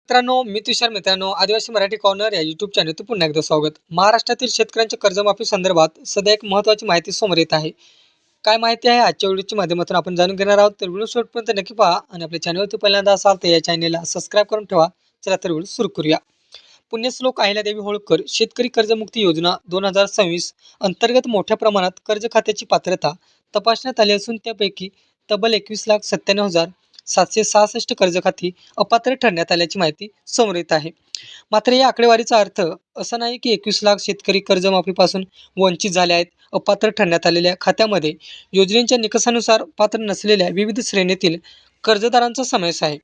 मित्रांनो, मी तुषार मित्रांनो, आदिवासी मराठी कॉर्नर या YouTube चॅनलवर पुन्हा एकदा स्वागत. महाराष्ट्रातील शेतकऱ्यांच्या कर्जमाफी संदर्भात सध्या एक महत्त्वाची माहिती समोर येत आहे. काय माहिती आहे आजच्या व्हिडिओच्या माध्यमातून आपण जाणून घेणार आहोत. तर व्हिडिओ शेवटपर्यंत नक्की पहा आणि आपल्या चॅनलवरती पहिल्यांदा असाल तर या चॅनलला सबस्क्राईब करून ठेवा. चला तर व्हिडिओ सुरू करूया. पुण्यश्लोक अहिल्यादेवी होळकर शेतकरी कर्जमुक्ती योजना 2026 अंतर्गत मोठ्या प्रमाणात कर्ज खात्याची पात्रता तपासण्यात आली असून त्यापैकी तब्बल 21,97,766 कर्ज खाती अपात्र ठरण्यात आल्याची माहिती समोर येत आहे. मात्र या आकडेवारीचा अर्थ असा नाही की 21 लाख शेतकरी कर्जमाफीपासून वंचित झाले आहेत. अपात्र ठरण्यात आलेल्या खात्यामध्ये योजनेच्या निकषानुसार पात्र नसलेल्या विविध श्रेणीतील कर्जदारांचा समावेश आहे.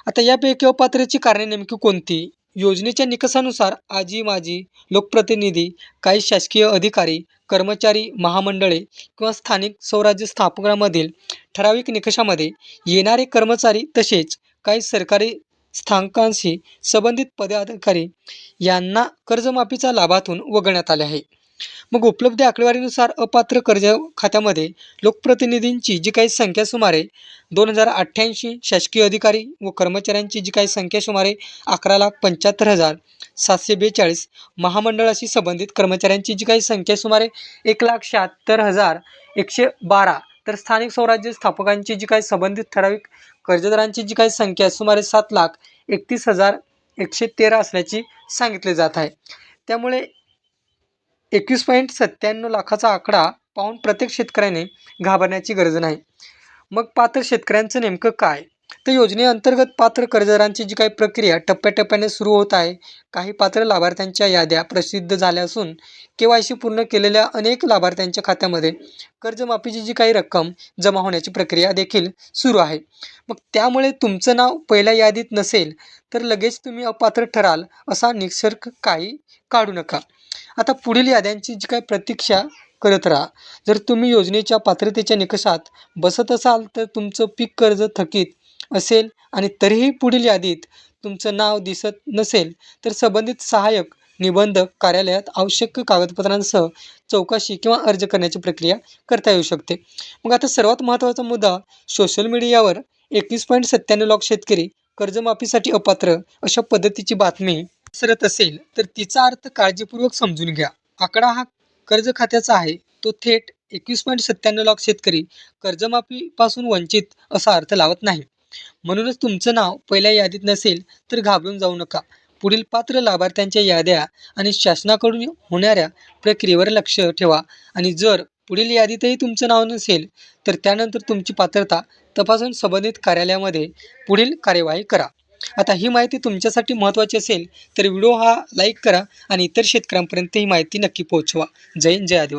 आता यापैकी अपात्रतेची कारणे नेमकी कोणती? योजनेच्या निकषानुसार आजी माजी लोकप्रतिनिधी, काही शासकीय अधिकारी, कर्मचारी, महामंडळे किंवा स्थानिक स्वराज्य स्थापनामधील ठराविक निकषामध्ये येणारे कर्मचारी तसेच काही सरकारी स्थानकांशी संबंधित पदाधिकारी यांना कर्जमाफीच्या लाभातून वगळण्यात आले आहे. मग उपलब्ध आकडेवारीनुसार अपात्र कर्ज खात्यामध्ये लोकप्रतिनिधींची जी काही संख्या सुमारे 2088, शासकीय अधिकारी व कर्मचाऱ्यांची जी काही संख्या सुमारे 11,75,742, महामंडळाशी संबंधित कर्मचाऱ्यांची जी काही संख्या सुमारे 1,76,112, तर स्थानिक स्वराज्य स्थापकांची जी काही संबंधित ठराविक कर्जदारांची जी काही संख्या सुमारे 7,31,113 असल्याची सांगितले जात आहे. त्यामुळे 21.97 लाखाचा आकडा पाहून प्रत्येक शेतकऱ्याने घाबरण्याची गरज नाही. मग पात्र शेतकऱ्यांचं नेमकं काय? तर योजनेअंतर्गत पात्र कर्जदारांची जी काही प्रक्रिया टप्प्याटप्प्याने सुरू होत आहे. काही पात्र लाभार्थ्यांच्या याद्या प्रसिद्ध झाल्या असून KYC पूर्ण केलेल्या अनेक लाभार्थ्यांच्या खात्यामध्ये कर्जमाफीची जी काही रक्कम जमा होण्याची प्रक्रिया देखील सुरू आहे. मग त्यामुळे तुमचं नाव पहिल्या यादीत नसेल तर लगेच तुम्ही अपात्र ठराल असा निष्कर्ष काही काढू नका. आता पुढील याद्यांची जी काही प्रतीक्षा करत राहा. जर तुम्ही योजनेच्या पात्रतेच्या निकषात बसत असाल तर तुमचं पीक कर्ज थकीत असेल आणि तरीही पुढील यादीत तुमचं नाव दिसत नसेल तर संबंधित सहाय्यक निबंधक कार्यालयात आवश्यक कागदपत्रांसह चौकशी किंवा अर्ज करण्याची प्रक्रिया करता येऊ शकते. मग आता सर्वात महत्त्वाचा मुद्दा, सोशल मीडियावर 21.97 लाख शेतकरी कर्जमाफीसाठी अपात्र अशा पद्धतीची बातमी पसरत असेल तर तिचा अर्थ काळजीपूर्वक समजून घ्या. आकडा हा कर्ज खात्याचा आहे. तो थेट 21.97 लाख शेतकरी कर्जमाफीपासून वंचित असा अर्थ लावत नाही. म्हणूनच तुमचं नाव पहिल्या यादीत नसेल तर घाबरून जाऊ नका. पुढील पात्र लाभार्थ्यांच्या याद्या आणि शासनाकडून होणाऱ्या प्रक्रियेवर लक्ष ठेवा आणि जर पुढील यादीतही तुमचं नाव नसेल तर त्यानंतर तुमची पात्रता तपासून संबंधित कार्यालयामध्ये पुढील कार्यवाही करा. आता ही माहिती तुमच्यासाठी महत्त्वाची असेल तर व्हिडिओ हा लाईक करा आणि इतर शेतकऱ्यांपर्यंत ही माहिती नक्की पोहोचवा. जय हिंद, जय आदिवासी.